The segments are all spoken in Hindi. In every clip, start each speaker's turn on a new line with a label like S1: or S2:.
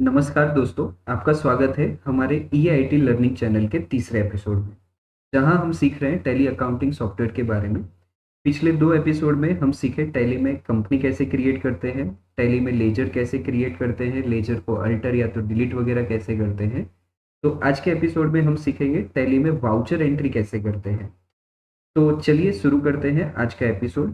S1: नमस्कार दोस्तों, आपका स्वागत है हमारे ईआईटी लर्निंग चैनल के तीसरे एपिसोड में, जहां हम सीख रहे हैं टैली अकाउंटिंग सॉफ्टवेयर के बारे में। पिछले 2 एपिसोड में हम सीखे टैली में कंपनी कैसे क्रिएट करते हैं, टैली में लेजर कैसे क्रिएट करते हैं, लेजर को अल्टर या तो डिलीट वगैरह कैसे करते हैं। तो आज के एपिसोड में हम सीखेंगे टैली में वाउचर एंट्री कैसे करते हैं। तो चलिए शुरू करते हैं आज का एपिसोड।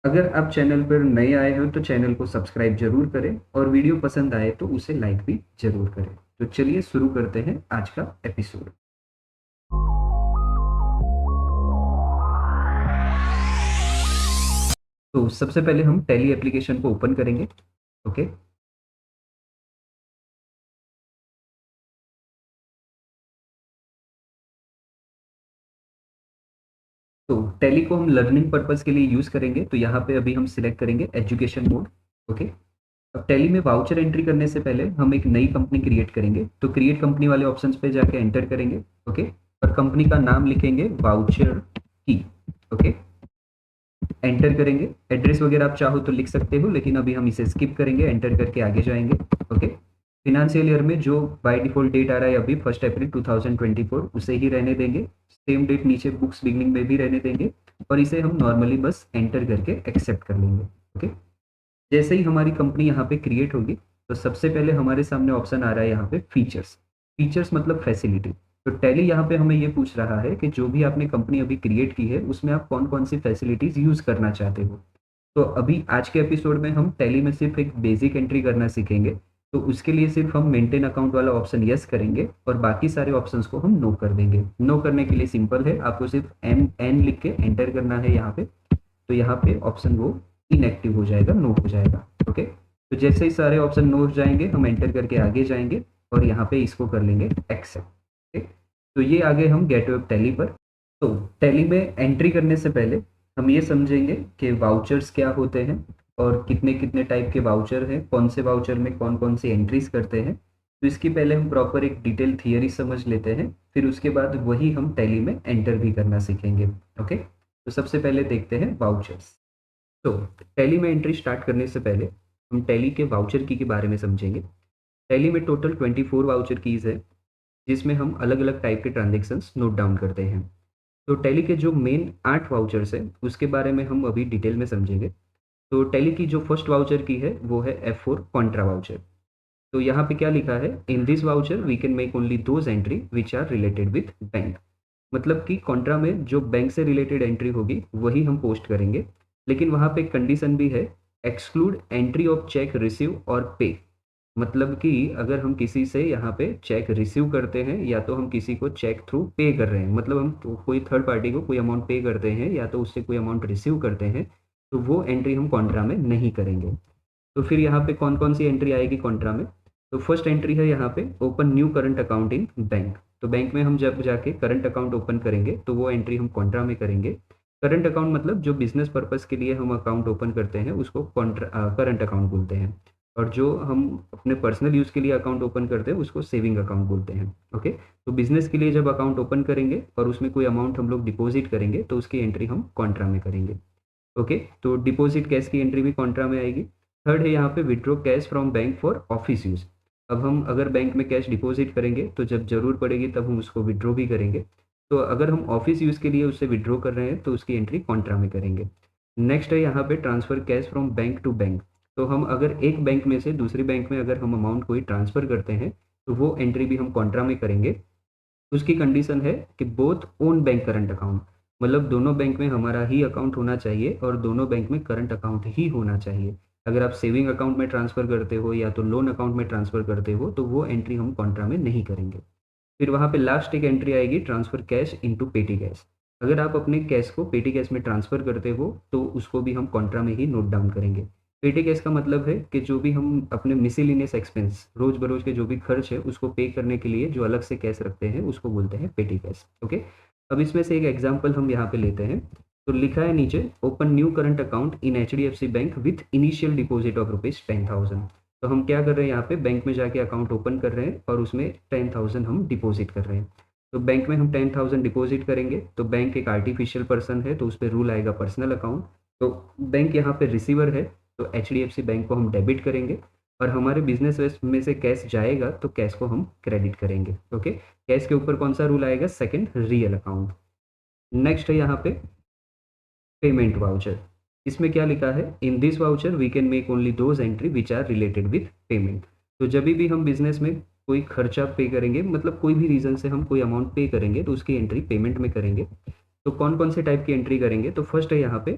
S1: अगर आप चैनल पर नए आए हो तो चैनल को सब्सक्राइब जरूर करें और वीडियो पसंद आए तो उसे लाइक भी जरूर करें। तो चलिए शुरू करते हैं आज का एपिसोड। तो सबसे पहले हम टैली एप्लीकेशन को ओपन करेंगे। ओके, तो टैली को हम लर्निंग पर्पस के लिए यूज करेंगे, तो यहाँ पे अभी हम सिलेक्ट करेंगे एजुकेशन मोड। ओके, अब टैली में वाउचर एंट्री करने से पहले हम एक नई कंपनी क्रिएट करेंगे, तो क्रिएट कंपनी वाले ऑप्शंस पे जाके एंटर करेंगे। ओके, और कंपनी का नाम लिखेंगे वाउचर की। ओके, एंटर करेंगे। एड्रेस वगैरह आप चाहो तो लिख सकते हो, लेकिन अभी हम इसे स्किप करेंगे, एंटर करके आगे जाएंगे। ओके, फिनेंशियल ईयर में जो बाय डिफॉल्ट डेट आ रहा है अभी 1 अप्रैल 2024, उसे ही रहने देंगे। सेम डेट नीचे बुक्स बिगनिंग में भी रहने देंगे, और इसे हम नॉर्मली बस एंटर करके एक्सेप्ट कर लेंगे। ओके, जैसे ही हमारी कंपनी यहाँ पे क्रिएट होगी, तो सबसे पहले हमारे सामने ऑप्शन आ रहा है यहाँ पे फीचर्स। फीचर्स मतलब फैसिलिटी। तो टैली यहाँ पे हमें ये पूछ रहा है कि जो भी आपने कंपनी अभी क्रिएट की है उसमें आप कौन कौन सी फैसिलिटीज यूज करना चाहते हो। तो अभी आज के एपिसोड में हम टैली में सिर्फ एक बेसिक एंट्री करना सीखेंगे। तो उसके लिए सिर्फ हम मेंटेन अकाउंट वाला ऑप्शन यस करेंगे और बाकी सारे ऑप्शंस को हम नो कर देंगे। नो करने के लिए सिंपल है, आपको सिर्फ एन लिख के एंटर करना है यहाँ पे। तो यहाँ पे ऑप्शन वो इनएक्टिव हो जाएगा, नो हो जाएगा। ओके, तो जैसे ही सारे ऑप्शन नो हो जाएंगे हम एंटर करके आगे जाएंगे और यहाँ पे इसको कर लेंगे एक्सेप्ट। ओके, तो ये आगे हम गेट वेब टैली पर। तो टैली में एंट्री करने से पहले हम ये समझेंगे कि वाउचर्स क्या होते हैं और कितने कितने टाइप के वाउचर हैं, कौन से वाउचर में कौन कौन सी एंट्रीज करते हैं। तो इसकी पहले हम प्रॉपर एक डिटेल थियरी समझ लेते हैं, फिर उसके बाद वही हम टैली में एंटर भी करना सीखेंगे। ओके, तो सबसे पहले देखते हैं वाउचर्स। तो टैली में एंट्री स्टार्ट करने से पहले हम टैली के वाउचर की के बारे में समझेंगे। टैली में टोटल 24 वाउचर कीज है, जिसमें हम अलग अलग टाइप के ट्रांजेक्शन्स नोट डाउन करते हैं। तो टैली के जो मेन 8 वाउचर्स है उसके बारे में हम अभी डिटेल में समझेंगे। तो टैली की जो फर्स्ट वाउचर की है वो है F4 कॉन्ट्रा वाउचर। तो यहाँ पे क्या लिखा है, in this voucher we can make only those entry which are related with bank. मतलब कि कॉन्ट्रा में जो बैंक से रिलेटेड एंट्री होगी वही हम पोस्ट करेंगे, लेकिन वहाँ पे एक कंडीशन भी है, exclude entry of check receive और पे। मतलब कि अगर हम किसी से यहाँ पे चेक रिसीव करते हैं या तो हम किसी को चेक थ्रू पे कर रहे हैं, मतलब हम तो कोई थर्ड पार्टी को कोई अमाउंट पे करते हैं या तो उससे कोई अमाउंट रिसीव करते हैं, तो वो एंट्री हम कॉन्ट्रा में नहीं करेंगे। तो फिर यहाँ पे कौन कौन सी एंट्री आएगी कॉन्ट्रा में। तो फर्स्ट एंट्री है यहाँ पे open new current account in bank. तो बैंक में हम जब जाके करंट अकाउंट ओपन करेंगे तो वो एंट्री हम कॉन्ट्रा में करेंगे। करंट अकाउंट मतलब जो बिजनेस पर्पस के लिए हम अकाउंट ओपन करते हैं उसको करंट अकाउंट बोलते हैं, और जो हम अपने पर्सनल यूज़ के लिए अकाउंट ओपन करते हैं उसको सेविंग अकाउंट बोलते हैं। ओके, तो बिजनेस के लिए जब अकाउंट ओपन करेंगे और उसमें कोई अमाउंट हम लोग डिपॉजिट करेंगे तो उसकी एंट्री हम कॉन्ट्रा में करेंगे। ओके, तो डिपॉजिट कैश की एंट्री भी कॉन्ट्रा में आएगी। थर्ड है यहाँ पे withdraw cash from bank for office use. अब हम अगर बैंक में कैश डिपॉजिट करेंगे तो जब ज़रूर पड़ेगी तब हम उसको विड्रॉ भी करेंगे। तो अगर हम ऑफिस यूज़ के लिए उससे विड्रॉ कर रहे हैं तो उसकी एंट्री कॉन्ट्रा में करेंगे। नेक्स्ट है यहाँ पे transfer cash from bank to bank. तो हम अगर एक बैंक में से दूसरी बैंक में अगर हम अमाउंट कोई ट्रांसफ़र करते हैं तो वो एंट्री भी हम कॉन्ट्रा में करेंगे। उसकी कंडीशन है कि both own bank current account, मतलब दोनों बैंक में हमारा ही अकाउंट होना चाहिए और दोनों बैंक में करंट अकाउंट ही होना चाहिए। अगर आप सेविंग अकाउंट में ट्रांसफ़र करते हो या तो लोन अकाउंट में ट्रांसफ़र करते हो तो वो एंट्री हम कॉन्ट्रा में नहीं करेंगे। फिर वहाँ पे लास्ट एक एंट्री आएगी ट्रांसफ़र कैश इनटू पेटी कैश। अगर आप अपने कैश को पेटी कैश में ट्रांसफ़र करते हो तो उसको भी हम कॉन्ट्रा में ही नोट डाउन करेंगे। पेटी कैश का मतलब है कि जो भी हम अपने मिसलिनियस एक्सपेंस, रोज बरोज के जो भी खर्च है उसको पे करने के लिए जो अलग से कैश रखते हैं उसको बोलते हैं पेटी कैश। ओके, अब इसमें से एक एग्जांपल हम यहाँ पे लेते हैं। तो लिखा है नीचे open new current account in HDFC bank with initial deposit of ₹10,000। तो हम क्या कर रहे हैं, यहाँ पे बैंक में जाके अकाउंट ओपन कर रहे हैं और उसमें 10,000 हम डिपॉजिट कर रहे हैं। तो बैंक में हम 10,000 डिपॉजिट करेंगे तो बैंक एक आर्टिफिशियल पर्सन है तो उस पर रूल आएगा पर्सनल अकाउंट। तो बैंक यहाँ पे रिसीवर है तो HDFC बैंक को हम डेबिट करेंगे। और हमारे बिजनेस में से कैश जाएगा तो कैश को हम क्रेडिट करेंगे। ओके, कैश के ऊपर कौन सा रूल आएगा, सेकंड रियल अकाउंट। नेक्स्ट है यहाँ पे पेमेंट वाउचर। इसमें क्या लिखा है, in this voucher we can make only those entry which are related with payment. तो जब भी हम बिजनेस में कोई खर्चा पे करेंगे, मतलब कोई भी रीज़न से हम कोई अमाउंट पे करेंगे तो उसकी एंट्री पेमेंट में करेंगे। तो कौन कौन से टाइप की एंट्री करेंगे, तो फर्स्ट है यहाँ पे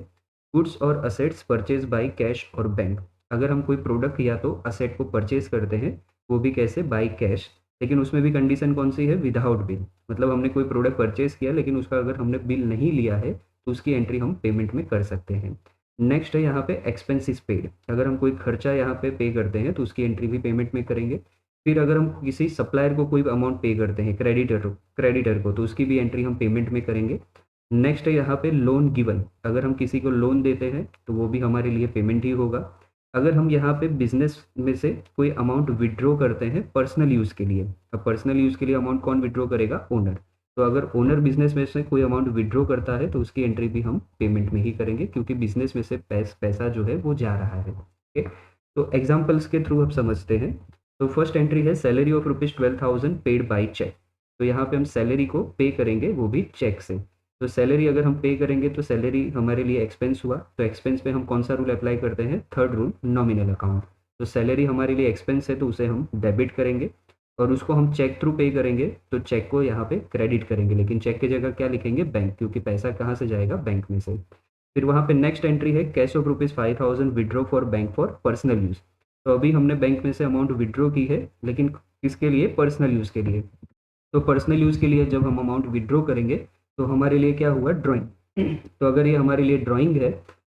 S1: गुड्स और असेट्स परचेज बाय कैश और बैंक। अगर हम कोई प्रोडक्ट या तो असेट को परचेज करते हैं, वो भी कैसे, बाय कैश, लेकिन उसमें भी कंडीशन कौन सी है, विदाउट बिल। मतलब हमने कोई प्रोडक्ट परचेज किया लेकिन उसका अगर हमने बिल नहीं लिया है तो उसकी एंट्री हम पेमेंट में कर सकते हैं। नेक्स्ट है यहाँ पे एक्सपेंसिस पेड। अगर हम कोई खर्चा यहाँ पे करते हैं तो उसकी एंट्री भी पेमेंट में करेंगे। फिर अगर हम किसी सप्लायर को कोई अमाउंट पे करते हैं, क्रेडिटर को, तो उसकी भी एंट्री हम पेमेंट में करेंगे। नेक्स्ट है यहाँ पे लोन गिवन। अगर हम किसी को लोन देते हैं तो वो भी हमारे लिए पेमेंट ही होगा। अगर हम यहाँ पे बिजनेस में से कोई अमाउंट विड्रॉ करते हैं पर्सनल यूज़ के लिए, अब पर्सनल यूज़ के लिए अमाउंट कौन विड्रॉ करेगा, ओनर। तो अगर ओनर बिजनेस में से कोई अमाउंट विड्रॉ करता है तो उसकी एंट्री भी हम पेमेंट में ही करेंगे, क्योंकि बिजनेस में से पैसा जो है वो जा रहा है। ओके, तो एग्जाम्पल्स के थ्रू हम समझते हैं। तो फर्स्ट एंट्री है salary of ₹12,000 paid by cheque. तो यहाँ पे हम सैलरी को पे करेंगे, वो भी चेक से। तो सैलरी अगर हम पे करेंगे तो सैलरी हमारे लिए एक्सपेंस हुआ, तो एक्सपेंस पे हम कौन सा रूल अप्लाई करते हैं, थर्ड रूल, नॉमिनल अकाउंट। तो सैलरी हमारे लिए एक्सपेंस है तो उसे हम डेबिट करेंगे, और उसको हम चेक थ्रू पे करेंगे तो चेक को यहाँ पे क्रेडिट करेंगे, लेकिन चेक की जगह क्या लिखेंगे, बैंक, क्योंकि पैसा कहाँ से जाएगा, बैंक में से। फिर वहाँ पे नेक्स्ट एंट्री है cash of ₹5,000 withdraw for bank for personal use. तो अभी हमने बैंक में से अमाउंट विड्रॉ की है, लेकिन किसके लिए, पर्सनल यूज़ के लिए। तो पर्सनल यूज़ के लिए जब हम अमाउंट विड्रॉ करेंगे तो हमारे लिए क्या हुआ, ड्राइंग। तो अगर ये हमारे लिए ड्राइंग है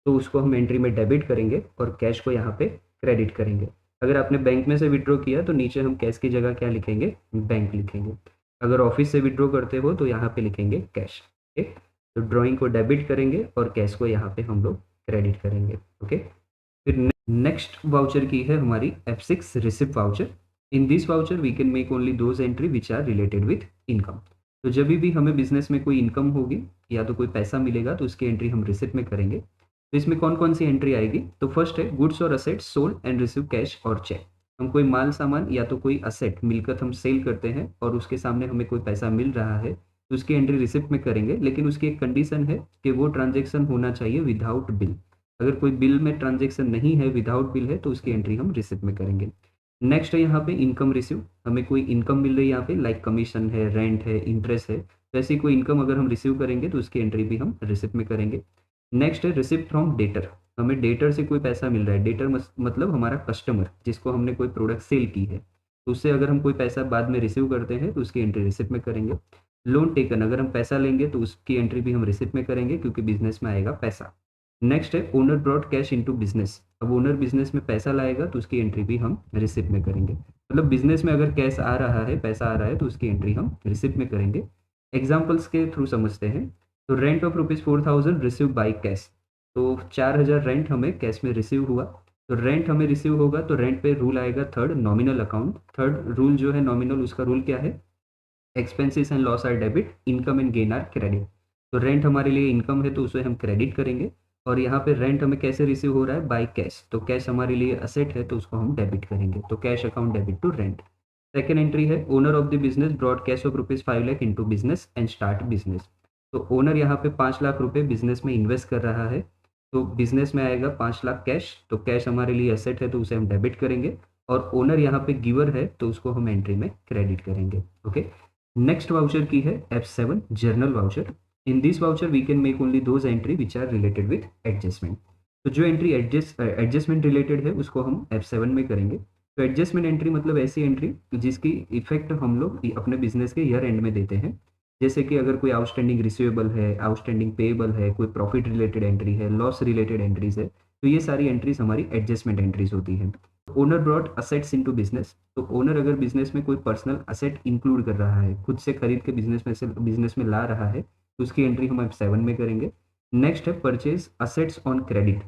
S1: तो उसको हम एंट्री में डेबिट करेंगे और कैश को यहाँ पे क्रेडिट करेंगे। अगर आपने बैंक में से विड्रॉ किया तो नीचे हम कैश की जगह क्या लिखेंगे, बैंक लिखेंगे। अगर ऑफिस से विड्रॉ करते हो तो यहाँ पे लिखेंगे कैश। ओके, तो ड्राइंग को डेबिट करेंगे और कैश को यहाँ पे हम लोग क्रेडिट करेंगे। ओके, फिर नेक्स्ट वाउचर की है हमारी F6 receipt voucher. In this voucher we can make only those entry which are related with income. तो जब भी हमें बिजनेस में कोई इनकम होगी या तो कोई पैसा मिलेगा तो उसकी एंट्री हम रिसिप्ट में करेंगे। तो इसमें कौन कौन सी एंट्री आएगी, तो फर्स्ट है गुड्स और assets sold and receive cash और चेक। हम कोई माल सामान या तो कोई असेट मिलकत हम सेल करते हैं और उसके सामने हमें कोई पैसा मिल रहा है तो उसकी एंट्री रिसिप्ट में करेंगे, लेकिन उसकी एक कंडीशन है कि वो ट्रांजेक्शन होना चाहिए विदाउट बिल। अगर कोई बिल में ट्रांजेक्शन नहीं है, विदाउट बिल है, तो उसकी एंट्री हम रिसिप्ट में करेंगे। नेक्स्ट है यहाँ पे इनकम रिसीव। हमें कोई इनकम मिल रही है यहाँ पे, लाइक कमीशन है, रेंट है, इंटरेस्ट है, तो ऐसी कोई इनकम अगर हम रिसीव करेंगे तो उसकी एंट्री भी हम रिसिप्ट में करेंगे। नेक्स्ट है रिसिप्ट फ्रॉम डेटर। हमें डेटर से कोई पैसा मिल रहा है, डेटर मतलब हमारा कस्टमर जिसको हमने कोई प्रोडक्ट सेल की है, तो उससे अगर हम कोई पैसा बाद में रिसीव करते हैं तो उसकी एंट्री रिसिप्ट में करेंगे। लोन टेकन, अगर हम पैसा लेंगे तो उसकी एंट्री भी हम रिसिप्ट में करेंगे, क्योंकि बिजनेस में आएगा पैसा। नेक्स्ट है owner brought cash into business. अब ओनर बिजनेस में पैसा लाएगा तो उसकी एंट्री भी हम रिसिप्ट में करेंगे। मतलब बिजनेस में अगर कैश आ रहा है, पैसा आ रहा है, तो उसकी एंट्री हम रिसिप्ट में करेंगे। एग्जाम्पल्स के थ्रू समझते हैं। तो rent of ₹4,000 receive by cash. तो 4,000 रेंट हमें कैश में रिसीव हुआ। तो रेंट हमें रिसीव होगा तो रेंट पे रूल आएगा third, nominal account. Third rule जो है नॉमिनल, उसका रूल क्या है, expenses and loss are debit, income and gain are credit. तो रेंट हमारे लिए इनकम है तो उसे हम क्रेडिट करेंगे, और यहाँ पे रेंट हमें कैसे रिसीव हो रहा है, बाय कैश। तो कैश हमारे लिए असेट है तो उसको हम डेबिट करेंगे, तो cash account debit to rent. Second entry है owner of the business brought cash of ₹5 lakh into business and start business. तो ओनर यहाँ पे 5 लाख रुपए बिजनेस में इन्वेस्ट कर रहा है, तो बिजनेस में आएगा 5 लाख कैश। तो कैश हमारे लिए असेट है तो उसे हम डेबिट करेंगे, और ओनर यहाँ पे गिवर है तो उसको हम एंट्री में क्रेडिट करेंगे। ओके, नेक्स्ट वाउचर की है F7 journal voucher. In this voucher we can make only those entry which are related with adjustment. तो जो एंट्री एडजस्टमेंट रिलेटेड है उसको हम F7 में करेंगे। तो एडजस्टमेंट एंट्री मतलब ऐसी एंट्री जिसकी इफेक्ट हम लोग अपने बिजनेस के ईयर एंड में देते हैं। जैसे कि अगर कोई आउटस्टैंडिंग रिसीवेबल है, आउटस्टैंडिंग पेएबल है, कोई प्रॉफिट रिलेटेड एंट्री है, लॉस रिलेटेड एंट्रीज है, तो ये सारी एंट्रीज हमारी एडजस्टमेंट एंट्रीज होती हैं। Owner brought assets into business. तो ओनर अगर बिजनेस में कोई पर्सनल असेट इंक्लूड कर रहा है, खुद से खरीद के बिजनेस में ला रहा है, तो उसकी एंट्री हम F7 में करेंगे। नेक्स्ट है परचेज असेट्स ऑन क्रेडिट।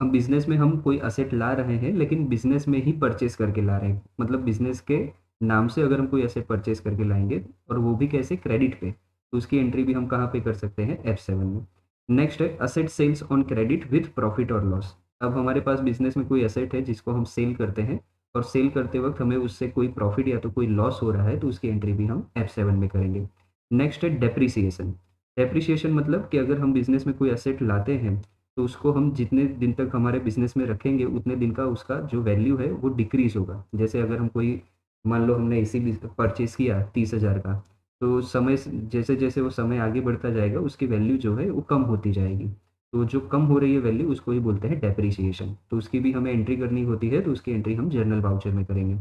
S1: हम बिजनेस में हम कोई असेट ला रहे हैं लेकिन बिजनेस में ही परचेज करके ला रहे हैं, मतलब बिजनेस के नाम से अगर हम कोई असेट परचेज करके लाएंगे और वो भी कैसे, क्रेडिट पे, तो उसकी एंट्री भी हम कहाँ पे कर सकते हैं, F7 में। नेक्स्ट है asset sales on credit with profit और लॉस। अब हमारे पास बिज़नेस में कोई एसेट है जिसको हम सेल करते हैं और सेल करते वक़्त हमें उससे कोई प्रॉफ़िट या तो कोई लॉस हो रहा है, तो उसकी एंट्री भी हम F7 में करेंगे। नेक्स्ट है डेप्रिसिएशन। डेप्रिसिएशन मतलब कि अगर हम बिज़नेस में कोई एसेट लाते हैं, तो उसको हम जितने दिन तक हमारे बिज़नेस में रखेंगे, उतने दिन का उसका जो वैल्यू है, वो डिक्रीज़ होगा। जैसे अगर हम कोई मान लो हमने एसी परचेज़ किया 30,000 का, तो समय स जैसे-जैसे वो समय आगे बढ़ता जाएगा, उसकी वैल्यू जो है वो कम होती जाएगी। तो जो कम हो रही है वैल्यू उसको ही बोलते हैं डेप्रिसिएशन। तो उसकी भी हमें एंट्री करनी होती है, तो उसकी एंट्री हम जर्नल वाउचर में करेंगे।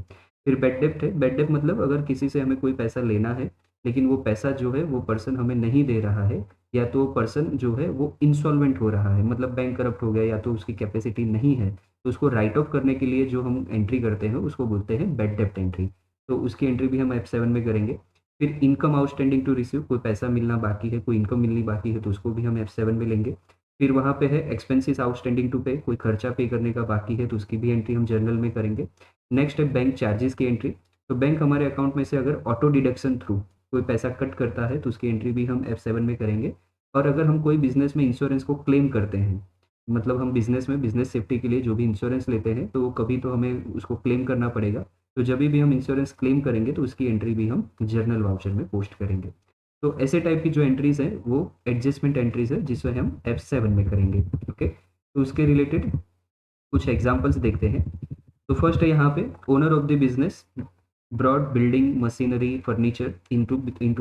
S1: फिर बैड डेब्ट है। बैड डेब्ट मतलब अगर किसी से हमें कोई पैसा लेना है, लेकिन वो पैसा जो है वो पर्सन हमें नहीं दे रहा है, या तो वो पर्सन जो है वो इंसॉल्वेंट हो रहा है, मतलब बैंक करप्ट हो गया या तो उसकी कैपेसिटी नहीं है, तो उसको राइट ऑफ करने के लिए जो हम एंट्री करते हैं उसको बोलते हैं बैड डेब्ट एंट्री। तो उसकी एंट्री भी हम F7 में करेंगे। फिर इनकम आउटस्टैंडिंग टू रिसीव, कोई पैसा मिलना बाकी है, कोई इनकम मिलनी बाकी है, तो उसको भी हम F7 में लेंगे। फिर वहाँ पे है एक्सपेंसेस आउटस्टैंडिंग टू पे, कोई खर्चा पे करने का बाकी है, तो उसकी भी एंट्री हम जर्नल में करेंगे। नेक्स्ट है बैंक चार्जेस की एंट्री। तो बैंक हमारे अकाउंट में से अगर ऑटो डिडक्शन थ्रू कोई पैसा कट करता है, तो उसकी एंट्री भी हम F7 में करेंगे। और अगर हम कोई बिज़नेस में इंश्योरेंस को क्लेम करते हैं, मतलब हम बिज़नेस में बिज़नेस सेफ्टी के लिए जो भी इंश्योरेंस लेते हैं, तो वो कभी तो हमें उसको क्लेम करना पड़ेगा। तो जभी भी हम इंश्योरेंस क्लेम करेंगे, तो उसकी एंट्री भी हम जर्नल वाउचर में पोस्ट करेंगे। तो ऐसे टाइप की जो एंट्रीज़ हैं, वो एडजस्टमेंट एंट्रीज़ है, जिसे हम F7 में करेंगे, ओके? तो उसके रिलेटेड कुछ एग्ज़ाम्पल्स देखते हैं। तो फर्स्ट है यहाँ पे owner of the business brought building, machinery, furniture into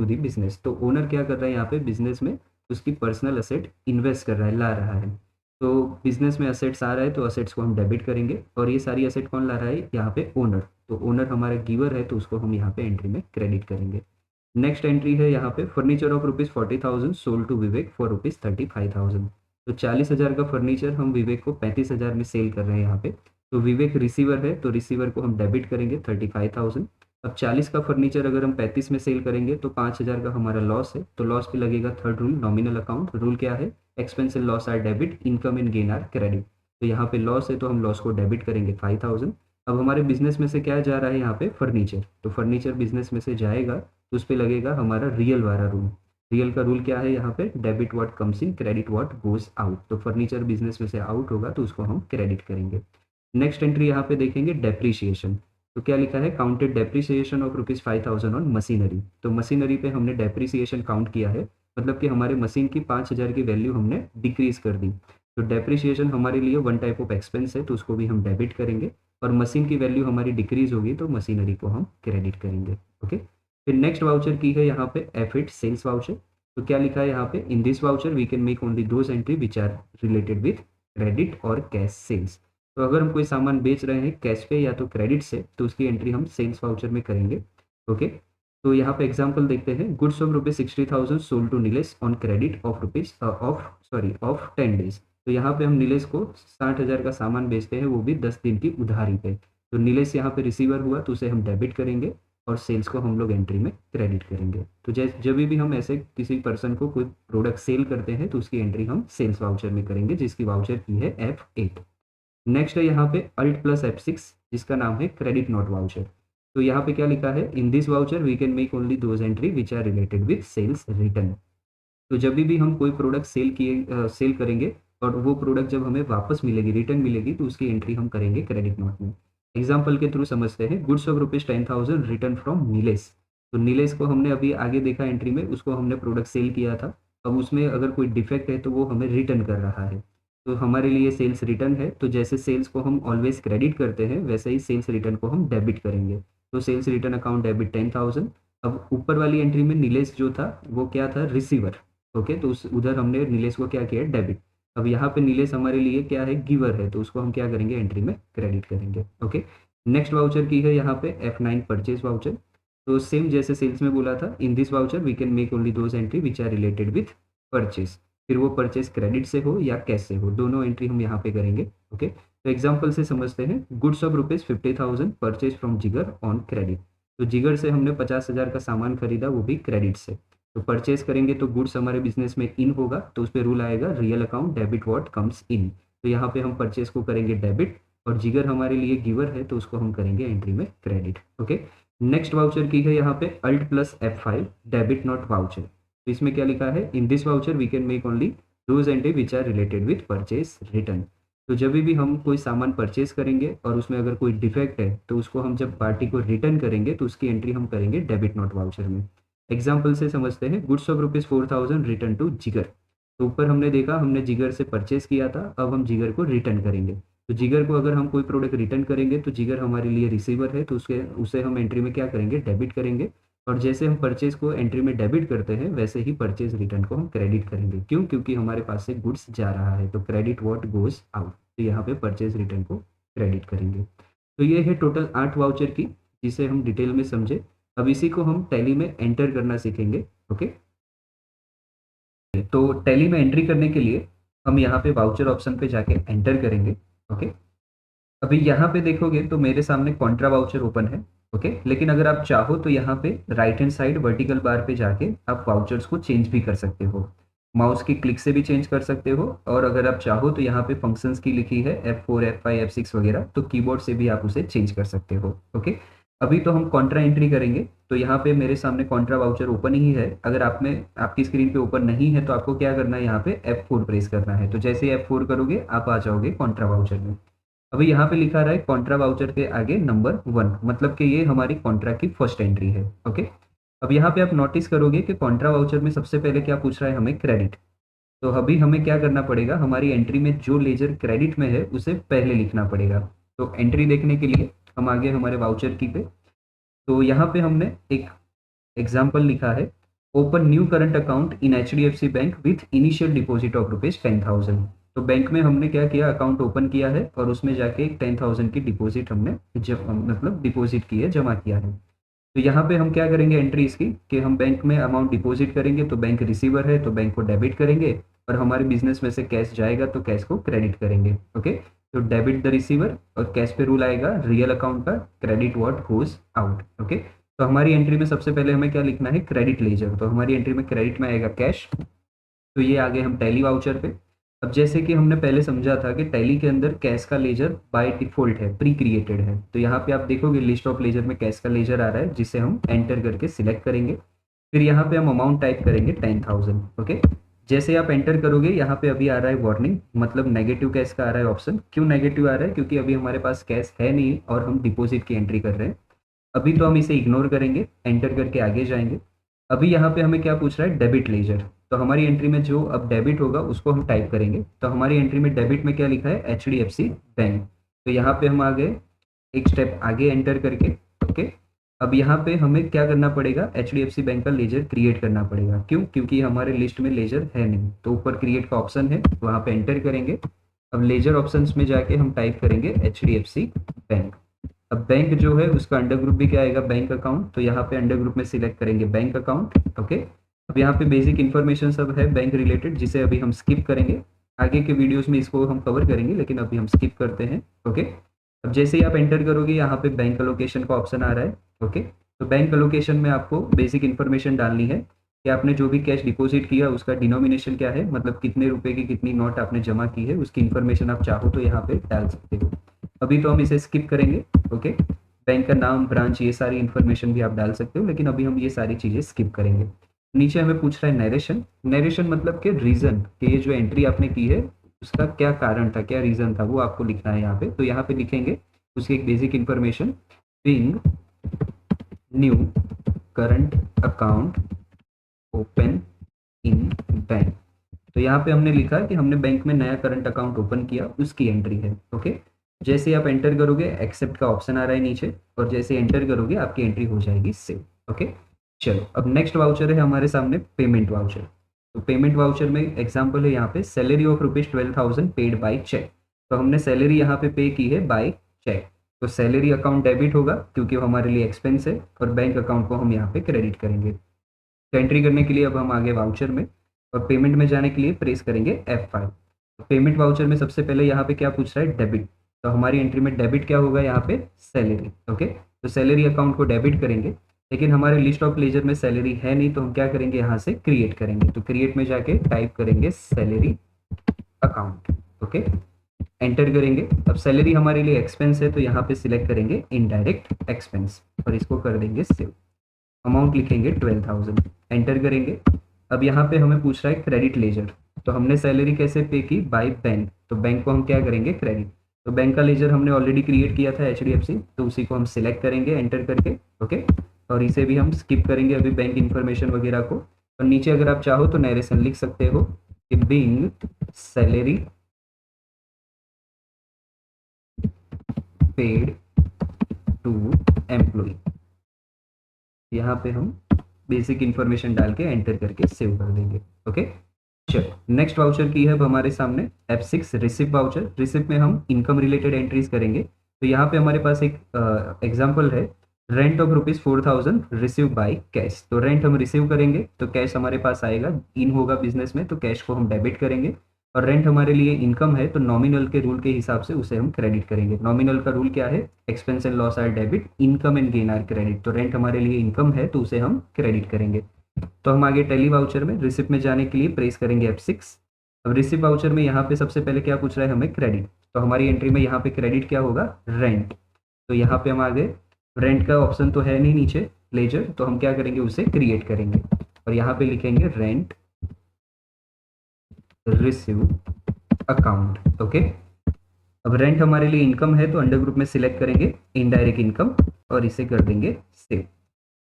S1: the business. तो ओनर क्या कर रहा है यहाँ पे बिज़नेस में, उसकी पर्सनल एसेट इन्वेस्ट कर रहा है, ला रहा है। तो बिज़नेस में एसेट्स आ रहा है, तो एसेट्स को हम डेबिट करेंगे और ये सारी एसेट कौन ला रहा है? यहाँ पे ओनर। तो ओनर हमारा गिवर है, तो उसको हम यहाँ पे एंट्री में क्रेडिट करेंगे। नेक्स्ट एंट्री है यहाँ पे furniture of rupees 40,000 sold to Vivek for rupees 35,000। तो 40,000 का फर्नीचर हम विवेक को 35,000 में सेल कर रहे हैं यहाँ पे। तो विवेक रिसीवर है, तो रिसीवर को हम डेबिट करेंगे 35,000। अब 40 का फर्नीचर अगर हम 35 में सेल करेंगे, तो 5,000 का हमारा लॉस है, तो लॉस पे लगेगा third rule, nominal account. Rule क्या है? Expense and loss are debit, income and gain are credit. तो यहाँ पे लॉस है, तो हम लॉस को डेबिट करेंगे 5,000। अब हमारे बिजनेस में से क्या जा रहा है यहाँ पे? फर्नीचर। तो फर्नीचर बिजनेस में से जाएगा, तो उस पे लगेगा हमारा रियल वाला रूल। रियल का रूल क्या है यहाँ पे? Debit what comes in, credit what goes out. तो फर्नीचर बिजनेस में से आउट होगा, तो उसको हम क्रेडिट करेंगे। नेक्स्ट एंट्री यहाँ पे देखेंगे डेप्रीशिएशन। तो क्या लिखा है? Counted depreciation of rupees 5,000 on machinery. तो मशीनरी पे हमने डेप्रीसिएशन काउंट किया है, मतलब कि हमारे मशीन की 5,000 की वैल्यू हमने डिक्रीज कर दी। तो डेप्रीसिएशन हमारे लिए वन टाइप ऑफ एक्सपेंस है, तो उसको भी हम डेबिट करेंगे। और मशीन की वैल्यू हमारी डिक्रीज होगी, तो मशीनरी को हम क्रेडिट करेंगे, ओके? फिर नेक्स्ट वाउचर की है यहाँ पे F8 सेल्स वाउचर। तो क्या लिखा है यहाँ पे? In this voucher we can make only those entry which are related with credit और कैश सेल्स। तो अगर हम कोई सामान बेच रहे हैं कैश पे या तो क्रेडिट से, तो उसकी एंट्री हम सेल्स वाउचर में करेंगे, ओके? तो यहाँ पे एग्जांपल देखते हैं। Goods of rupees 60,000 sold to Nilesh on credit of rupees of 10 days. तो यहाँ पे हम नीलेश को 60,000 का सामान बेचते हैं, वो भी 10 दिन की उधारी पे। तो नीलेश यहाँ पे रिसीवर हुआ, तो उसे हम डेबिट करेंगे और सेल्स को हम लोग एंट्री में क्रेडिट करेंगे। तो जब भी हम ऐसे किसी पर्सन को कोई प्रोडक्ट सेल करते हैं, तो उसकी एंट्री हम सेल्स वाउचर में करेंगे, जिसकी वाउचर की है F8। नेक्स्ट है यहाँ पे अल्ट प्लस F6, जिसका नाम है क्रेडिट नॉट वाउचर। तो यहाँ पे क्या लिखा है? In this voucher we can make only those entry which are related with sales return. तो जब भी हम कोई प्रोडक्ट सेल करेंगे और वो प्रोडक्ट जब हमें वापस मिलेगी, रिटर्न मिलेगी, तो उसकी एंट्री हम करेंगे क्रेडिट नोट में। एग्जाम्पल के थ्रू समझते हैं। Goods of rupees 10,000 return from Nilesh. तो नीलेश को हमने अभी आगे देखा एंट्री में, उसको हमने प्रोडक्ट सेल किया था। अब उसमें अगर कोई डिफेक्ट है, तो वो हमें रिटर्न कर रहा है। तो हमारे लिए सेल्स रिटर्न है, तो जैसे सेल्स को हम ऑलवेज क्रेडिट करते हैं, वैसे ही सेल्स रिटर्न को हम डेबिट करेंगे। तो सेल्स रिटर्न अकाउंट डेबिट 10,000। अब ऊपर वाली एंट्री में नीलेश जो था, वो क्या था? Receiver, okay? तो उस उधर हमने नीलेश को क्या किया? डेबिट। अब यहाँ पे नीलेश हमारे लिए क्या है? गिवर है, तो उसको हम क्या करेंगे? एंट्री में क्रेडिट करेंगे, ओके? नेक्स्ट वाउचर की है यहाँ पे F9 परचेज वाउचर। तो सेम जैसे सेल्स में बोला था, in this voucher we can make only those entry which are related with purchase. फिर वो परचेज क्रेडिट से हो या कैश से हो, दोनों एंट्री हम यहाँ पे करेंगे, ओके? तो एग्जाम्पल से समझते हैं। Goods of rupees 50,000 purchase from जिगर ऑन क्रेडिट। तो जिगर से हमने 50,000 का सामान खरीदा, वो भी क्रेडिट से। तो परचेज करेंगे, तो गुड्स हमारे बिजनेस में इन होगा, तो उस पर रूल आएगा real account debit what comes in. तो यहाँ पे हम परचेज को करेंगे डेबिट, और जिगर हमारे लिए गिवर है, तो उसको हम करेंगे एंट्री में क्रेडिट, ओके? नेक्स्ट वाउचर की है यहाँ पे alt plus F5 debit note voucher. तो इसमें क्या लिखा है? In this voucher we can make only those entry which are related with purchase return. तो जब भी हम कोई सामान परचेज करेंगे और उसमें अगर कोई डिफेक्ट है तो उसको हम जब पार्टी को रिटर्न करेंगे तो उसकी एंट्री हम करेंगे डेबिट नॉट वाउचर में। एग्जाम्पल से समझते हैं, गुड्स ऑफ ₹4,000 रिटर्न टू जिगर। तो ऊपर हमने देखा हमने जिगर से परचेज किया था, अब हम जिगर को रिटर्न करेंगे। तो जिगर को अगर हम कोई प्रोडक्ट रिटर्न करेंगे तो जिगर हमारे लिए रिसीवर है, तो उसके उसे हम एंट्री में क्या करेंगे, डेबिट करेंगे। और जैसे हम परचेज को एंट्री में डेबिट करते हैं वैसे ही परचेज रिटर्न को हम क्रेडिट करेंगे। क्यों? क्योंकि हमारे पास से गुड्स जा रहा है, तो क्रेडिट व्हाट गोज आउट। तो यहाँ पे परचेज रिटर्न को क्रेडिट करेंगे। तो ये है टोटल 8 वाउचर की, जिसे हम डिटेल में समझे। अब इसी को हम टैली में एंटर करना सीखेंगे। ओके, तो टैली में एंट्री करने के लिए हम यहाँ पे वाउचर ऑप्शन पे जाके एंटर करेंगे। ओके, अभी यहाँ पे देखोगे तो मेरे सामने कॉन्ट्रा वाउचर ओपन है। ओके, लेकिन अगर आप चाहो तो यहाँ पे right hand side vertical bar पे जाके आप वाउचर्स को चेंज भी कर सकते हो। माउस की क्लिक से भी चेंज कर सकते हो, और अगर आप चाहो तो यहाँ पे फंक्शंस की लिखी है F4 F5 F6 वगैरह, तो कीबोर्ड से भी आप उसे चेंज कर सकते हो। ओके, अभी तो हम कॉन्ट्रा एंट्री करेंगे। तो यहाँ पे मेरे सामने कॉन्ट्रा वाउचर ओपन ही है। अगर आप में आपकी स्क्रीन पे ओपन नहीं है तो आपको क्या करना है, यहाँ पे F4 प्रेस करना है। तो जैसे ही F4 करोगे आप आ जाओगे कॉन्ट्रा वाउचर में। अभी यहाँ पे लिखा रहा है कॉन्ट्रा वाउचर के आगे नंबर 1, मतलब कि ये हमारी कॉन्ट्रा की फर्स्ट एंट्री है। ओके, अब यहाँ पे आप नोटिस करोगे कि कॉन्ट्रा वाउचर में सबसे पहले क्या पूछ रहा है, हमें क्रेडिट। तो अभी हमें क्या करना पड़ेगा, हमारी एंट्री में जो लेजर क्रेडिट में है उसे पहले लिखना पड़ेगा। तो एंट्री देखने के लिए हम आगे हमारे वाउचर की पे, तो यहाँ पे हमने एक एग्जाम्पल लिखा है, open new current account in HDFC bank with initial deposit of ₹10,000। तो बैंक में हमने क्या किया, अकाउंट ओपन किया है और उसमें जाके एक 10,000 की डिपॉजिट हमने मतलब डिपॉजिट की है, जमा किया है। तो यहाँ पे हम क्या करेंगे एंट्री इसकी, कि हम बैंक में अमाउंट डिपॉजिट करेंगे तो बैंक रिसीवर है तो बैंक को डेबिट करेंगे, और हमारे बिजनेस में से कैश जाएगा तो कैश को क्रेडिट करेंगे। ओके, तो डेबिट द रिसीवर, और कैश पे रूल आएगा रियल अकाउंट का, credit what goes out. Okay, तो हमारी एंट्री में सबसे पहले हमें क्या लिखना है, क्रेडिट लेजर। तो हमारी एंट्री में क्रेडिट में आएगा कैश। तो ये आगे हम टैली वाउचर पे। अब जैसे कि हमने पहले समझा था कि टैली के अंदर कैश का लेजर बाय डिफॉल्ट है, प्री क्रिएटेड है। तो यहाँ पे आप देखोगे लिस्ट ऑफ लेजर में कैश का लेजर आ रहा है, जिसे हम एंटर करके सिलेक्ट करेंगे। फिर यहाँ पे हम अमाउंट टाइप करेंगे 10,000। ओके, जैसे आप एंटर करोगे यहाँ पे अभी आ रहा है वार्निंग, मतलब नेगेटिव कैश का आ रहा है ऑप्शन। क्यों नेगेटिव आ रहा है, क्योंकि अभी हमारे पास कैश है नहीं और हम डिपॉजिट की एंट्री कर रहे हैं। अभी तो हम इसे इग्नोर करेंगे, एंटर करके आगे जाएंगे। अभी यहाँ पे हमें क्या पूछ रहा है, डेबिट लेजर। तो हमारी एंट्री में जो अब डेबिट होगा उसको हम टाइप करेंगे। तो हमारी एंट्री में डेबिट में क्या लिखा है, HDFC बैंक। तो यहाँ पे हम आ गए एक स्टेप आगे एंटर करके। ओके, अब यहाँ पे हमें क्या करना पड़ेगा, HDFC बैंक का लेजर क्रिएट करना पड़ेगा। क्यों? क्योंकि हमारे लिस्ट में लेजर है नहीं। तो ऊपर क्रिएट का ऑप्शन है, वहाँ पे एंटर करेंगे। अब लेजर ऑप्शंस में जाके हम टाइप करेंगे HDFC बैंक। अब बैंक जो है उसका अंडर ग्रुप भी क्या आएगा, बैंक अकाउंट। तो यहाँ पे अंडर ग्रुप में सिलेक्ट करेंगे बैंक अकाउंट। ओके, अब यहाँ पे बेसिक इन्फॉर्मेशन सब है बैंक रिलेटेड, जिसे अभी हम स्किप करेंगे। आगे के वीडियोस में इसको हम कवर करेंगे, लेकिन अभी हम स्किप करते हैं। ओके, अब जैसे ही आप एंटर करोगे यहाँ पे बैंक अलोकेशन का ऑप्शन आ रहा है। ओके, तो बैंक अलोकेशन में आपको बेसिक इन्फॉर्मेशन डालनी है कि आपने जो भी कैश डिपॉजिट किया उसका डिनोमिनेशन क्या है, मतलब कितने रुपए की कितनी नोट आपने जमा की है, उसकी इन्फॉर्मेशन आप चाहो तो यहाँ पे डाल सकते हो। अभी तो हम इसे स्किप करेंगे। ओके, बैंक का नाम, ब्रांच, ये सारी इन्फॉर्मेशन भी आप डाल सकते हो, लेकिन अभी हम ये सारी चीज़ें स्किप करेंगे। नीचे हमें पूछ रहा है नरेशन। नरेशन मतलब कि रीज़न, कि ये जो एंट्री आपने की है उसका क्या कारण था, क्या रीज़न था, वो आपको लिखना है यहाँ पे। तो यहाँ पे लिखेंगे उसकी एक basic information, being new current account open in bank. तो यहाँ पे हमने लिखा कि हमने बैंक में नया करंट अकाउंट ओपन किया, उसकी एंट्री है। ओके, जैसे आप एंटर करोगे एक्सेप्ट का ऑप्शन आ रहा है नीचे, और जैसे एंटर करोगे आपकी एंट्री हो जाएगी सेव। ओके, चलो अब नेक्स्ट वाउचर है हमारे सामने पेमेंट वाउचर। तो पेमेंट वाउचर में एग्जांपल है यहाँ पे, salary of ₹12,000 paid by cheque. तो हमने सैलरी यहाँ पे पे की है बाय चेक। तो सैलरी अकाउंट डेबिट होगा क्योंकि वो हमारे लिए एक्सपेंस है, और बैंक अकाउंट को हम यहाँ पे क्रेडिट करेंगे। तो एंट्री करने के लिए अब हम आगे वाउचर में, और पेमेंट में जाने के लिए प्रेस करेंगे F5। पेमेंट वाउचर में सबसे पहले यहाँ पे क्या पूछ रहा है, डेबिट। तो हमारी एंट्री में डेबिट क्या होगा, यहाँ पे सैलरी। ओके, तो सैलरी अकाउंट को डेबिट करेंगे, लेकिन हमारे लिस्ट ऑफ लेजर में सैलरी है नहीं, तो हम क्या करेंगे, यहाँ से क्रिएट करेंगे। तो क्रिएट में जाके टाइप करेंगे सैलरी अकाउंट। ओके, एंटर करेंगे। अब सैलरी हमारे लिए एक्सपेंस है, तो यहाँ पे सिलेक्ट करेंगे इनडायरेक्ट एक्सपेंस और इसको कर देंगे सेव। अमाउंट लिखेंगे 12,000, एंटर करेंगे। अब यहाँ पे हमें पूछ रहा है क्रेडिट लेजर, तो हमने सैलरी कैसे पे की, बाय बैंक, तो बैंक को हम क्या करेंगे, क्रेडिट। तो बैंक का लेजर हमने ऑलरेडी क्रिएट किया था HDFC, तो उसी को हम सिलेक्ट करेंगे एंटर करके, ओके। और इसे भी हम स्किप करेंगे अभी बैंक इन्फॉर्मेशन वगैरह को। और नीचे अगर आप चाहो तो नरेशन लिख सकते हो कि being salary paid to employ, यहाँ पे हम बेसिक इन्फॉर्मेशन डाल के एंटर करके सेव कर देंगे, ओके। चलो नेक्स्ट वाउचर की है अब हमारे सामने F6 रिसिप्ट वाउचर। रिसिप्ट में हम इनकम रिलेटेड एंट्रीज करेंगे। तो यहाँ पे हमारे पास एक एग्जांपल है, rent of ₹4000 receive by cash. तो रेंट हम रिसीव करेंगे तो कैश हमारे पास आएगा, इन होगा बिजनेस में, तो कैश को हम डेबिट करेंगे। और रेंट हमारे लिए इनकम है तो नॉमिनल के रूल के हिसाब से उसे हम क्रेडिट करेंगे। नॉमिनल का रूल क्या है, expense and loss are debit, income and gain are credit. तो रेंट हमारे लिए इनकम है तो उसे हम क्रेडिट करेंगे। तो हम आगे टेली वाउचर में रिसिप्ट में जाने के लिए प्रेस करेंगे F6। अब रिसिप्ट वाउचर में यहाँ पे सबसे पहले क्या पूछ रहा है हमें, क्रेडिट। तो हमारी एंट्री में यहाँ पे क्रेडिट क्या होगा, रेंट। तो यहाँ पे हम आगे, रेंट का ऑप्शन तो है नहीं नीचे लेजर, तो हम क्या करेंगे, उसे क्रिएट करेंगे और यहाँ पे लिखेंगे रेंट रिसीव अकाउंट, ओके। अब रेंट हमारे लिए इनकम है तो अंडर ग्रुप में सिलेक्ट करेंगे इनडायरेक्ट इनकम और इसे कर देंगे सेव।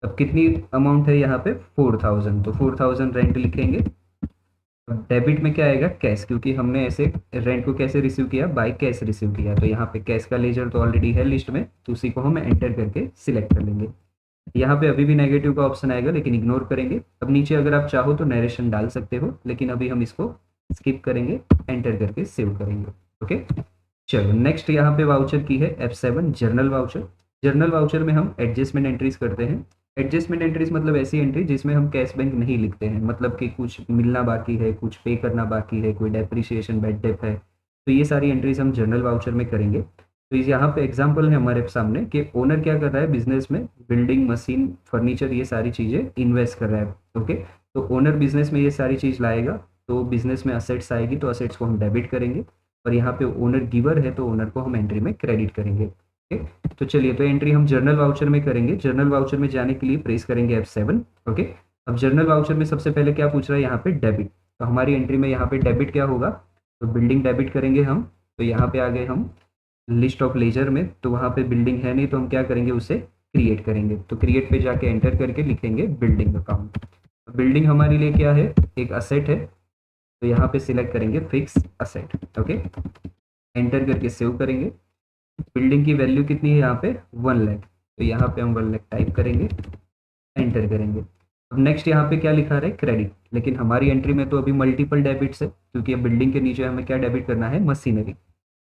S1: अब कितनी अमाउंट है यहाँ पे, 4000, तो 4000 रेंट लिखेंगे। अब डेबिट में क्या आएगा, कैश, क्योंकि हमने ऐसे रेंट को कैसे रिसीव किया, बाय कैश रिसीव किया। तो यहाँ पे कैश का लेजर तो ऑलरेडी है लिस्ट में, तो उसी को हम एंटर करके सिलेक्ट कर लेंगे। यहाँ पे अभी भी नेगेटिव का ऑप्शन आएगा लेकिन इग्नोर करेंगे। अब नीचे अगर आप चाहो तो नरेशन डाल सकते हो, लेकिन अभी हम इसको स्किप करेंगे, एंटर करके सेव करेंगे, ओके। चलो नेक्स्ट यहाँ पे वाउचर की है F7 journal voucher. Journal voucher में हम एडजस्टमेंट एंट्रीज करते हैं। एडजस्टमेंट एंट्रीज मतलब ऐसी एंट्री जिसमें हम कैश बैंक नहीं लिखते हैं, मतलब कि कुछ मिलना बाकी है, कुछ पे करना बाकी है, कोई डेप्रिसिएशन बैड डेप है, तो ये सारी एंट्रीज हम जर्नल वाउचर में करेंगे। तो इस यहाँ पे एग्जांपल है हमारे सामने कि ओनर क्या कर रहा है, बिजनेस में बिल्डिंग, मशीन, फर्नीचर, ये सारी चीज़ें इन्वेस्ट कर रहा है, ओके। तो ओनर बिजनेस में ये सारी चीज़ लाएगा तो बिजनेस में असेट्स आएगी, तो असेट्स को हम डेबिट करेंगे। और यहाँ पे ओनर गिवर है तो ओनर को हम एंट्री में क्रेडिट करेंगे, ओके। तो चलिए, तो एंट्री हम जर्नल वाउचर में करेंगे। जर्नल वाउचर में जाने के लिए प्रेस करेंगे F7, ओके। अब जर्नल वाउचर में सबसे पहले क्या पूछ रहा है, यहाँ पे डेबिट। तो हमारी एंट्री में यहाँ पे डेबिट क्या होगा, तो बिल्डिंग डेबिट करेंगे हम। तो यहाँ पे आ गए हम लिस्ट ऑफ लेजर में, तो वहाँ पे बिल्डिंग है नहीं तो हम क्या करेंगे, उसे क्रिएट करेंगे। तो क्रिएट पे जाके एंटर करके लिखेंगे बिल्डिंग अकाउंट। बिल्डिंग हमारे लिए क्या है, एक असेट है, तो यहाँ पे सिलेक्ट करेंगे फिक्स असेट, ओके। एंटर करके सेव करेंगे। बिल्डिंग की वैल्यू कितनी है यहाँ पे, 1 लाख, तो यहाँ पे हम 1 लाख टाइप करेंगे, एंटर करेंगे। अब नेक्स्ट यहाँ पे क्या लिखा रहा है, क्रेडिट, लेकिन हमारी एंट्री में तो अभी मल्टीपल डेबिट्स है, क्योंकि अब बिल्डिंग के नीचे हमें क्या डेबिट करना है, मशीनरी।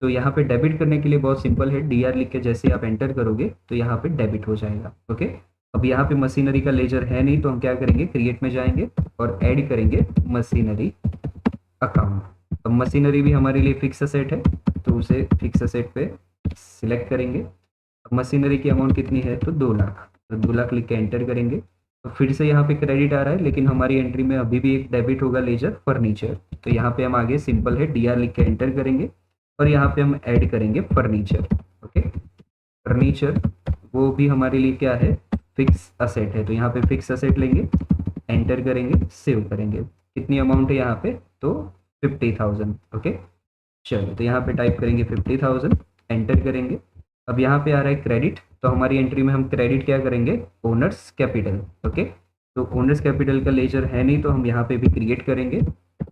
S1: तो यहाँ पे डेबिट करने के लिए बहुत सिंपल है, DR लिख के जैसे आप एंटर करोगे तो यहाँ पे डेबिट हो जाएगा, ओके। अब यहाँ पे मशीनरी का लेजर है नहीं तो हम क्या करेंगे, क्रिएट में जाएंगे और ऐड करेंगे मशीनरी अकाउंट। अब मशीनरी भी हमारे लिए फिक्स असेट है तो उसे फिक्स असेट पे सिलेक्ट करेंगे। अब मशीनरी की अमाउंट कितनी है, तो 2 लाख, तो 2 लाख लिख के एंटर करेंगे। तो फिर से यहाँ पे क्रेडिट आ रहा है लेकिन हमारी एंट्री में अभी भी एक डेबिट होगा, लेजर फर्नीचर। तो यहाँ पे हम आगे सिंपल है DR लिख के एंटर करेंगे और यहाँ पे हम ऐड करेंगे फर्नीचर, ओके। फर्नीचर वो भी हमारे लिए क्या है, फिक्स असेट है, तो यहाँ पे फिक्स असेट लेंगे, एंटर करेंगे, सेव करेंगे। कितनी अमाउंट है यहाँ पे, तो 50,000, ओके। चलो, तो यहाँ पे टाइप करेंगे 50,000, एंटर करेंगे। अब यहाँ पे आ रहा है क्रेडिट, तो हमारी एंट्री में हम क्रेडिट क्या करेंगे, ओनर्स कैपिटल, ओके। तो ओनर्स कैपिटल का लेजर है नहीं तो हम यहाँ पे भी क्रिएट करेंगे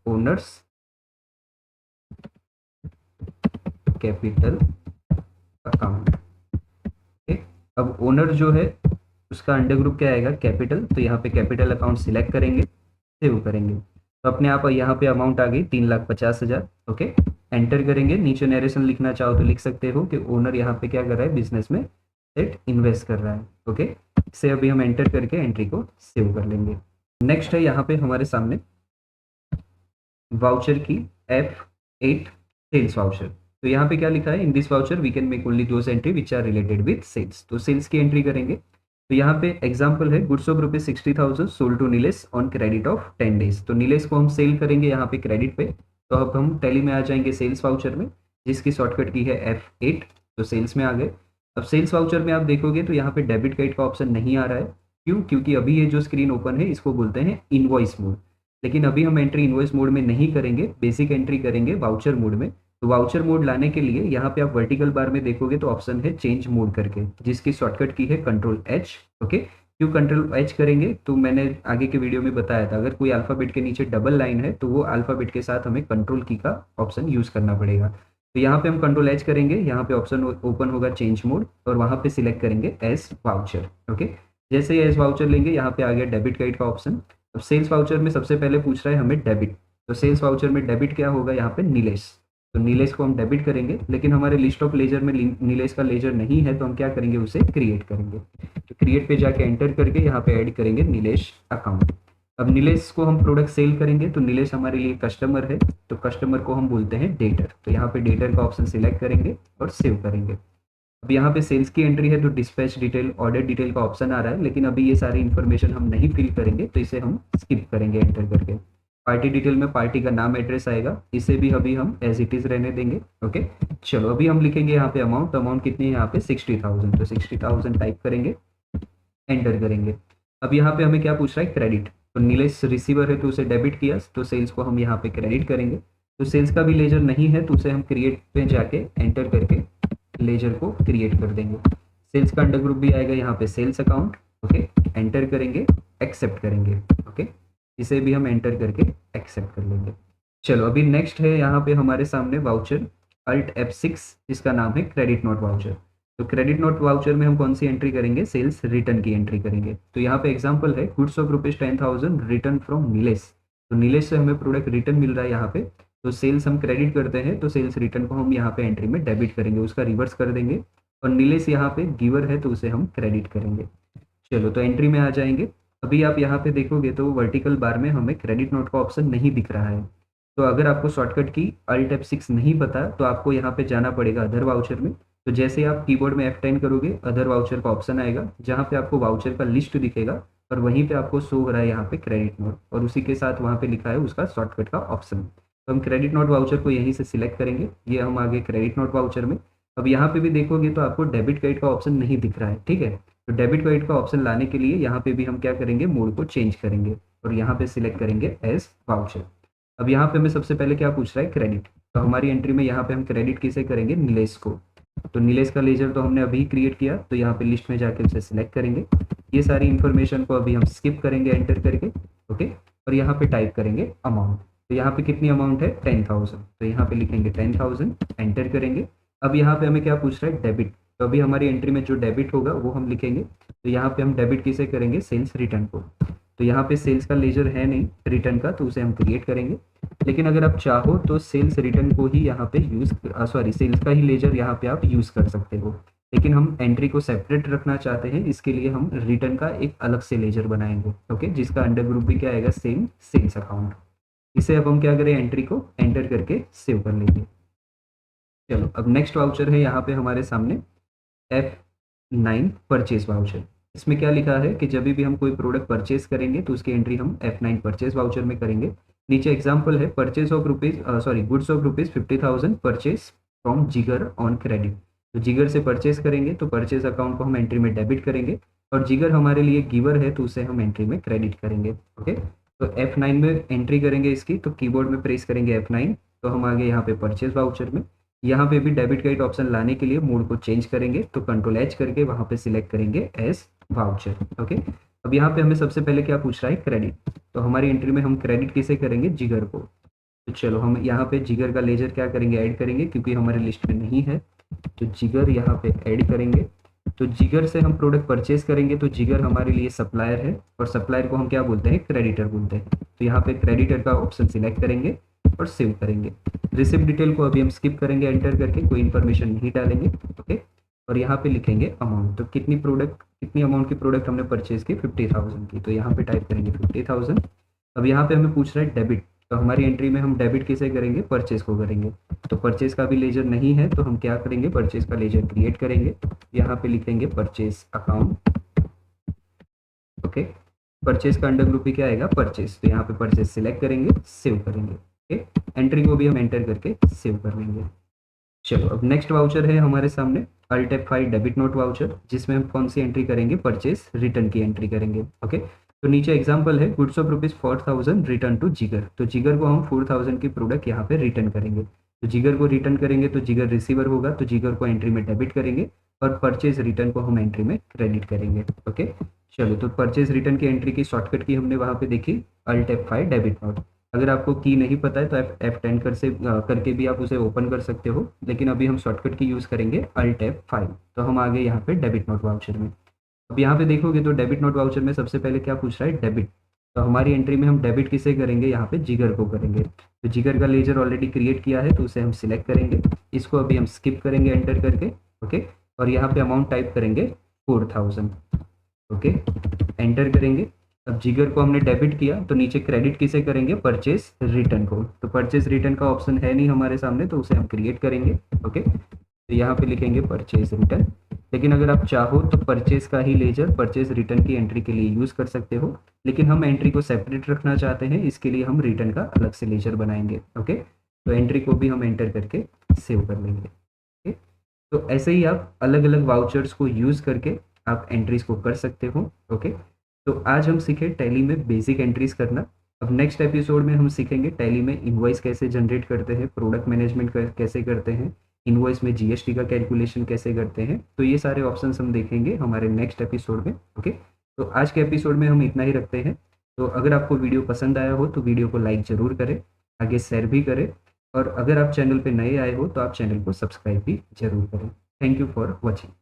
S1: ओनर्स कैपिटल अकाउंट, ओके। अब ओनर जो है उसका अंडर ग्रुप क्या आएगा, कैपिटल, तो यहाँ पे कैपिटल अकाउंट सिलेक्ट करेंगे, सेव करेंगे। तो अपने आप यहाँ पे अमाउंट आ गई 3,50,000, ओके। एंटर करेंगे, नीचे नरेशन लिखना चाहो तो लिख सकते हो कि ओनर यहाँ पे क्या कर रहा है, बिजनेस में सेट इन्वेस्ट कर रहा है, ओके। इसे अभी हम एंटर करके एंट्री को सेव कर लेंगे। नेक्स्ट है यहाँ पे हमारे सामने वाउचर की F8 सेल्स वाउचर। तो यहाँ पे क्या लिखा है, in this voucher we can make only those entry which are related with sales. तो सेल्स की एंट्री करेंगे। तो यहाँ पे एग्जांपल है, goods of ₹60,000 sold to Nilesh on credit of 10 days. तो नीलेश को हम सेल करेंगे यहाँ पे क्रेडिट पे। तो अब हम टैली में आ जाएंगे सेल्स वाउचर में, जिसकी शॉर्टकट की है F8। तो सेल्स में आ गए। अब सेल्स वाउचर में आप देखोगे तो यहाँ पे डेबिट क्रेडिट का ऑप्शन नहीं आ रहा है। क्यों, क्योंकि अभी ये जो स्क्रीन ओपन है इसको बोलते हैं इनवॉइस मोड। लेकिन अभी हम एंट्री इनवॉइस मोड में नहीं करेंगे, बेसिक एंट्री करेंगे वाउचर मोड में। तो वाउचर मोड लाने के लिए यहाँ पे आप वर्टिकल बार में देखोगे तो ऑप्शन है चेंज मोड करके, जिसकी शॉर्टकट की है कंट्रोल एच। ओके, क्यों कंट्रोल एच करेंगे, तो मैंने आगे के वीडियो में बताया था, अगर कोई अल्फ़ाबेट के नीचे डबल लाइन है तो वो अल्फ़ाबेट के साथ हमें कंट्रोल की का ऑप्शन यूज़ करना पड़ेगा। तो यहाँ पे हम कंट्रोल एच करेंगे, यहाँ पे ऑप्शन ओपन होगा चेंज मोड, और वहाँ पे सिलेक्ट करेंगे एज वाउचर। ओके, जैसे ही एज वाउचर लेंगे यहाँ पे आ गया डेबिट गाइड का ऑप्शन। अब सेल्स वाउचर में सबसे पहले पूछ रहा है हमें डेबिट, तो सेल्स वाउचर में डेबिट क्या होगा, यहाँ पे नीलेश। तो नीलेश को हम डेबिट करेंगे, लेकिन हमारे लिस्ट ऑफ लेजर में नीलेश का लेजर नहीं है, तो हम क्या करेंगे, उसे क्रिएट करेंगे। तो क्रिएट पे जाके एंटर करके यहाँ पे ऐड करेंगे नीलेश अकाउंट। अब नीलेश को हम प्रोडक्ट सेल करेंगे, तो नीलेश हमारे लिए कस्टमर है, तो कस्टमर को हम बोलते हैं डेटर। तो यहाँ पे डेटर का ऑप्शन सिलेक्ट करेंगे और सेव करेंगे। अब यहाँ पे सेल्स की एंट्री है, तो डिस्पैच डिटेल, ऑर्डर डिटेल का ऑप्शन आ रहा है, लेकिन अभी ये सारी इन्फॉर्मेशन हम नहीं फिल करेंगे, तो इसे हम स्किप करेंगे एंटर करके। पार्टी डिटेल में पार्टी का नाम एड्रेस आएगा, इसे भी अभी हम एज इट इज रहने देंगे। ओके, चलो अभी हम लिखेंगे यहाँ पे अमाउंट, अमाउंट कितनी है यहाँ पे 60,000, तो 60,000 टाइप करेंगे, एंटर करेंगे। अब यहाँ पे हमें क्या पूछ रहा है, क्रेडिट। तो नीलेश रिसीवर है तो उसे डेबिट किया, तो सेल्स को हम यहाँ पे क्रेडिट करेंगे। तो सेल्स का भी लेजर नहीं है, तो उसे हम क्रिएट पे जाके एंटर करके लेजर को क्रिएट कर देंगे। सेल्स का अंडर ग्रुप भी आएगा यहाँ पे सेल्स अकाउंट। ओके, एंटर करेंगे, एक्सेप्ट करेंगे। ओके, इसे भी हम एंटर करके एक्सेप्ट कर लेंगे। चलो अभी नेक्स्ट है यहाँ पे हमारे सामने वाउचर अल्ट F6, जिसका नाम है क्रेडिट नोट वाउचर। तो क्रेडिट नोट वाउचर में हम कौन सी एंट्री करेंगे, सेल्स रिटर्न की एंट्री करेंगे। तो यहाँ पे एग्जांपल है goods of ₹10,000 return from Nilesh. तो नीलेश से हमें प्रोडक्ट रिटर्न मिल रहा है यहाँ पे, तो सेल्स हम क्रेडिट करते हैं, तो सेल्स रिटर्न को हम यहाँ पे एंट्री में डेबिट करेंगे, उसका रिवर्स कर देंगे। और नीलेश यहाँ पे गिवर है, तो उसे हम क्रेडिट करेंगे। चलो तो एंट्री में आ जाएंगे। अभी आप यहाँ पे देखोगे तो वर्टिकल बार में हमें क्रेडिट नोट का ऑप्शन नहीं दिख रहा है। तो अगर आपको शॉर्टकट की अल्ट F6 नहीं पता, तो आपको यहाँ पे जाना पड़ेगा अदर वाउचर में। तो जैसे आप कीबोर्ड में F10 करोगे, अदर वाउचर का ऑप्शन आएगा, जहाँ पे आपको वाउचर का लिस्ट दिखेगा, और वहीं पे आपको शो हो रहा है यहाँ पे क्रेडिट नोट, और उसी के साथ वहाँ पे लिखा है उसका शॉर्टकट का ऑप्शन। तो हम क्रेडिट नोट वाउचर को यहीं से सिलेक्ट करेंगे, ये हम आगे क्रेडिट नोट वाउचर में। अब यहाँ पे भी देखोगे तो आपको डेबिट गाइड का ऑप्शन नहीं दिख रहा है, ठीक है। तो डेबिट गाइड का ऑप्शन लाने के लिए यहाँ पे भी हम क्या करेंगे, मोड को चेंज करेंगे, और यहाँ पे सिलेक्ट करेंगे एज वाउचर। अब यहाँ पे हमें सबसे पहले क्या पूछ रहा है, क्रेडिट। तो हमारी एंट्री में यहाँ पे हम क्रेडिट किसे करेंगे, नीलेश को। तो नीलेश का लेजर तो हमने अभी क्रिएट किया, तो यहाँ पे लिस्ट में जाके उसे सिलेक्ट करेंगे। ये सारी इन्फॉर्मेशन को अभी हम स्किप करेंगे एंटर करके। ओके, और यहाँ पे टाइप करेंगे अमाउंट। तो यहाँ पे कितनी अमाउंट है, 10,000, तो यहाँ पे लिखेंगे 10,000, एंटर करेंगे। अब यहाँ पे हमें क्या पूछ रहा है, डेबिट। तो अभी हमारी एंट्री में जो डेबिट होगा वो हम लिखेंगे। तो यहाँ पे हम डेबिट किसे करेंगे, सेल्स रिटर्न को। तो यहाँ पे सेल्स का लेजर है नहीं रिटर्न का, तो उसे हम क्रिएट करेंगे। लेकिन अगर आप चाहो तो सेल्स रिटर्न को ही यहाँ पे सेल्स का ही लेजर यहाँ पे आप यूज़ कर सकते हो, लेकिन हम एंट्री को सेपरेट रखना चाहते हैं, इसके लिए हम रिटर्न का एक अलग से लेजर बनाएंगे। ओके, जिसका अंडर ग्रुप भी क्या आएगा, सेम सेल्स अकाउंट। इसे अब हम क्या करें, एंट्री को एंटर करके सेव कर लेंगे। चलो अब नेक्स्ट वाउचर है यहाँ पे हमारे सामने F9 परचेज वाउचर। इसमें क्या लिखा है कि जब भी हम कोई प्रोडक्ट परचेज करेंगे तो उसकी एंट्री हम F9 परचेज वाउचर में करेंगे। नीचे एग्जांपल है purchase of goods of ₹50,000 purchase from जिगर ऑन क्रेडिट। तो जिगर से परचेज करेंगे तो परचेज अकाउंट को हम एंट्री में डेबिट करेंगे, और जिगर हमारे लिए गिवर है तो उसे हम एंट्री में क्रेडिट करेंगे। ओके, तो F9 में एंट्री करेंगे इसकी, तो कीबोर्ड में प्रेस करेंगे F9, तो हम आगे यहाँ पे परचेज वाउचर में। यहाँ पे भी डेबिट गाइड ऑप्शन लाने के लिए मोड को चेंज करेंगे, तो कंट्रोल एच करके वहाँ पे सिलेक्ट करेंगे एज वाउचर। ओके, अब यहाँ पे हमें सबसे पहले क्या पूछ रहा है, क्रेडिट। तो हमारी एंट्री में हम क्रेडिट किसे करेंगे, जिगर को। तो चलो हम यहाँ पे जिगर का लेजर क्या करेंगे, ऐड करेंगे, क्योंकि हमारे लिस्ट में नहीं है। तो जिगर यहाँ पे ऐड करेंगे। तो जिगर से हम प्रोडक्ट परचेज करेंगे, तो जिगर हमारे लिए सप्लायर है, और सप्लायर को हम क्या बोलते हैं, क्रेडिटर बोलते हैं। तो यहाँ पे क्रेडिटर का ऑप्शन सिलेक्ट करेंगे और सेव करेंगे। रिसिप्ट डिटेल को अभी हम स्किप करेंगे एंटर करके, कोई इन्फॉर्मेशन नहीं डालेंगे। ओके, और यहाँ पे लिखेंगे अमाउंट। तो कितनी अमाउंट की प्रोडक्ट हमने परचेज की, 50,000 की, तो यहाँ पे टाइप करेंगे 50,000। अब यहाँ पे हमें पूछ रहा है डेबिट। तो हमारी एंट्री में हम डेबिट किसे करेंगे, परचेज को करेंगे। तो परचेज का भी लेजर नहीं है, तो हम क्या करेंगे, परचेज का लेजर क्रिएट करेंगे। यहाँ पे लिखेंगे परचेज अकाउंट। ओके, परचेज का अंडर ग्रुप भी क्या आएगा, परचेज। तो यहाँ पे परचेज सिलेक्ट करेंगे, सेव करेंगे। ओके, एंट्री को भी हम एंटर करके सेव कर लेंगे। चलो अब नेक्स्ट वाउचर है हमारे सामने alt F5 debit note voucher, जिसमें हम कौन सी एंट्री करेंगे, परचेज रिटर्न की एंट्री करेंगे। ओके, तो नीचे एग्जांपल है, गुड्स ऑफ ₹4000 रिटर्न टू जिगर। तो जिगर को हम 4000 की प्रोडक्ट यहाँ पे रिटर्न करेंगे। तो जिगर को रिटर्न करेंगे तो जिगर रिसीवर होगा, तो जिगर को एंट्री में डेबिट करेंगे और परचेज रिटर्न को हम एंट्री में क्रेडिट करेंगे। ओके, चलो तो परचेज रिटर्न की एंट्री की शॉर्टकट की हमने वहाँ पे देखी, अल्ट F5 डेबिट नोट। अगर आपको की नहीं पता है तो F10 करके भी आप उसे ओपन कर सकते हो, लेकिन अभी हम शॉर्टकट की यूज़ करेंगे अल्ट F5। तो हम आ गए यहाँ पे डेबिट नोट वाउचर में। अब यहाँ पे देखोगे तो डेबिट नोट वाउचर में सबसे पहले क्या पूछ रहा है, डेबिट। तो हमारी एंट्री में हम डेबिट किसे करेंगे, यहाँ पे जिगर को करेंगे। तो जिगर का लेजर ऑलरेडी क्रिएट किया है तो उसे हम सिलेक्ट करेंगे, इसको अभी हम स्किप करेंगे एंटर करके। ओके, और यहाँ पे अमाउंट टाइप करेंगे 4000। ओके, एंटर करेंगे। अब जिगर को हमने डेबिट किया तो नीचे क्रेडिट किसे करेंगे, परचेज रिटर्न को। तो परचेज रिटर्न का ऑप्शन है नहीं हमारे सामने, तो उसे हम क्रिएट करेंगे। ओके, तो यहाँ पे लिखेंगे परचेज रिटर्न। लेकिन अगर आप चाहो तो परचेज का ही लेजर परचेज रिटर्न की एंट्री के लिए यूज़ कर सकते हो, लेकिन हम एंट्री को सेपरेट रखना चाहते हैं, इसके लिए हम रिटर्न का अलग से लेजर बनाएंगे। ओके, तो एंट्री को भी हम एंटर करके सेव कर लेंगे। ओके, तो ऐसे ही आप अलग अलग वाउचर्स को यूज़ करके आप एंट्रीज को कर सकते हो। ओके, तो आज हम सीखे टैली में बेसिक एंट्रीज करना। अब नेक्स्ट एपिसोड में हम सीखेंगे टैली में इनवॉइस कैसे जनरेट करते हैं, प्रोडक्ट मैनेजमेंट कैसे करते हैं, इनवॉइस में जीएसटी का कैलकुलेशन कैसे करते हैं। तो ये सारे ऑप्शंस हम देखेंगे हमारे नेक्स्ट एपिसोड में। ओके, तो आज के एपिसोड में हम इतना ही रखते हैं। तो अगर आपको वीडियो पसंद आया हो तो वीडियो को लाइक ज़रूर करें, आगे शेयर भी करें, और अगर आप चैनल पे नए आए हो तो आप चैनल को सब्सक्राइब भी जरूर करें। Thank you for watching.